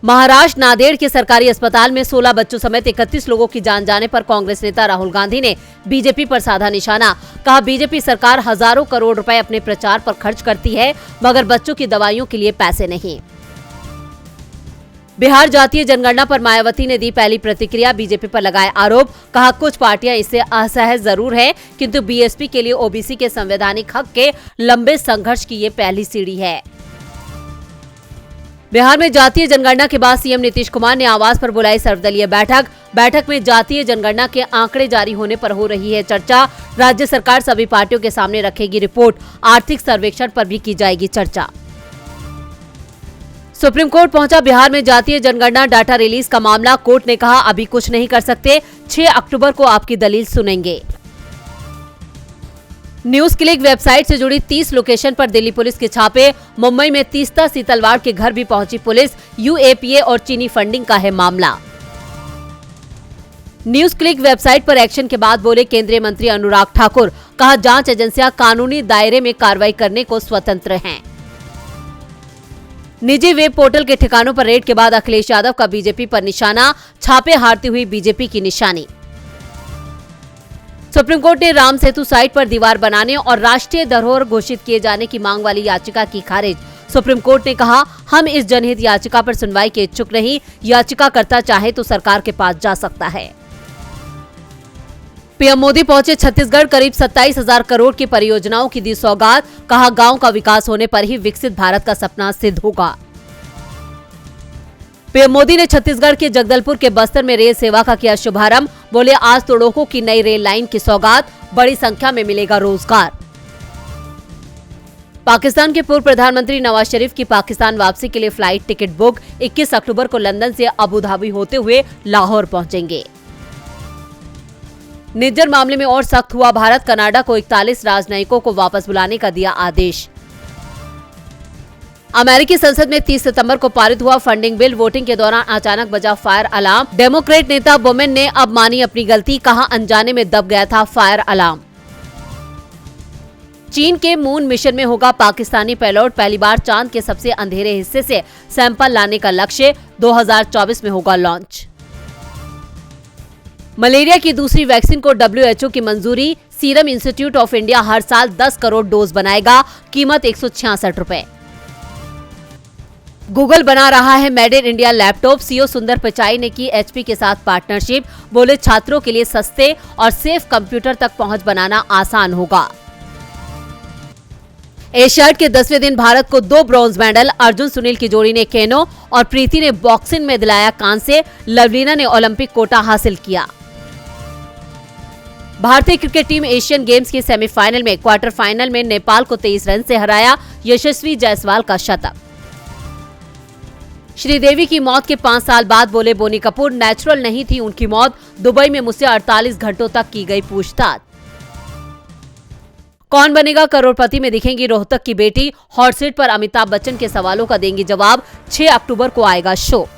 महाराष्ट्र नांदेड़ के सरकारी अस्पताल में 16 बच्चों समेत 31 लोगों की जान जाने पर कांग्रेस नेता राहुल गांधी ने बीजेपी पर साधा निशाना। कहा, बीजेपी सरकार हजारों करोड़ रुपए अपने प्रचार पर खर्च करती है, मगर बच्चों की दवाइयों के लिए पैसे नहीं। बिहार जातीय जनगणना पर मायावती ने दी पहली प्रतिक्रिया, बीजेपी पर लगाए आरोप। कहा, कुछ पार्टियां इससे असहज जरूर है, किंतु बीएसपी के लिए ओबीसी के संवैधानिक हक के लंबे संघर्ष की ये पहली सीढ़ी है। बिहार में जातीय जनगणना के बाद सीएम नीतीश कुमार ने आवास पर बुलाई सर्वदलीय बैठक में जातीय जनगणना के आंकड़े जारी होने पर हो रही है चर्चा। राज्य सरकार सभी पार्टियों के सामने रखेगी रिपोर्ट। आर्थिक सर्वेक्षण पर भी की जाएगी चर्चा। सुप्रीम कोर्ट पहुंचा बिहार में जातीय जनगणना डाटा रिलीज का मामला। कोर्ट ने कहा, अभी कुछ नहीं कर सकते, 6 अक्टूबर को आपकी दलील सुनेंगे। न्यूज क्लिक वेबसाइट से जुड़ी 30 लोकेशन पर दिल्ली पुलिस के छापे। मुंबई में तीस्ता सीतलवाड़ के घर भी पहुंची पुलिस। यूएपीए और चीनी फंडिंग का है मामला। न्यूज क्लिक वेबसाइट पर एक्शन के बाद बोले केंद्रीय मंत्री अनुराग ठाकुर। कहा, जांच एजेंसियां कानूनी दायरे में कार्रवाई करने को स्वतंत्र हैं। निजी वेब पोर्टल के ठिकानों पर रेड के बाद अखिलेश यादव का बीजेपी पर निशाना। छापे हारती हुई बीजेपी की निशानी। सुप्रीम कोर्ट ने राम सेतु साइट पर दीवार बनाने और राष्ट्रीय धरोहर घोषित किए जाने की मांग वाली याचिका की खारिज। सुप्रीम कोर्ट ने कहा, हम इस जनहित याचिका पर सुनवाई के इच्छुक नहीं। याचिकाकर्ता चाहे तो सरकार के पास जा सकता है। पीएम मोदी पहुंचे छत्तीसगढ़। करीब 27,000 करोड़ की परियोजनाओं की दी सौगात। कहा, गांव का विकास होने पर ही विकसित भारत का सपना सिद्ध होगा। पीएम मोदी ने छत्तीसगढ़ के जगदलपुर के बस्तर में रेल सेवा का किया शुभारंभ। बोले, आज तोड़ों की नई रेल लाइन की सौगात, बड़ी संख्या में मिलेगा रोजगार। पाकिस्तान के पूर्व प्रधानमंत्री नवाज शरीफ की पाकिस्तान वापसी के लिए फ्लाइट टिकट बुक। 21 अक्टूबर को लंदन से अबू धाबी होते हुए लाहौर पहुंचेंगे। निज्जर मामले में और सख्त हुआ भारत। कनाडा को 41 राजनयिकों को वापस बुलाने का दिया आदेश। अमेरिकी संसद में 30 सितंबर को पारित हुआ फंडिंग बिल। वोटिंग के दौरान अचानक बजा फायर अलार्म। डेमोक्रेट नेता बोमेन ने अब मानी अपनी गलती। कहा, अनजाने में दब गया था फायर अलार्म। चीन के मून मिशन में होगा पाकिस्तानी पेलोड। पहली बार चांद के सबसे अंधेरे हिस्से से सैंपल लाने का लक्ष्य। 2024 में होगा लॉन्च। मलेरिया की दूसरी वैक्सीन को WHO की मंजूरी। सीरम इंस्टीट्यूट ऑफ इंडिया हर साल 10 करोड़ डोज बनाएगा। कीमत 166 रुपए। गूगल बना रहा है made in India laptop. CEO सुंदर पिचाई ने की HP के साथ पार्टनरशिप। बोले, छात्रों के लिए सस्ते और सेफ कंप्यूटर तक पहुंच बनाना आसान होगा। एशियाड के 10वें दिन भारत को 2 ब्रॉन्ज मेडल। अर्जुन सुनील की जोड़ी ने केनो और प्रीति ने बॉक्सिंग में दिलाया कांस्य। लवलीना ने ओलंपिक कोटा हासिल किया। भारतीय क्रिकेट टीम एशियन गेम्स के सेमीफाइनल में क्वार्टर फाइनल में नेपाल को 23 रन से हराया। यशस्वी जायसवाल का शतक। श्रीदेवी की मौत के 5 साल बाद बोले बोनी कपूर, नेचुरल नहीं थी उनकी मौत। दुबई में मुझसे 48 घंटों तक की गई पूछताछ। कौन बनेगा करोड़पति में दिखेंगी रोहतक की बेटी। हॉट सीट पर अमिताभ बच्चन के सवालों का देंगी जवाब। 6 अक्टूबर को आएगा शो।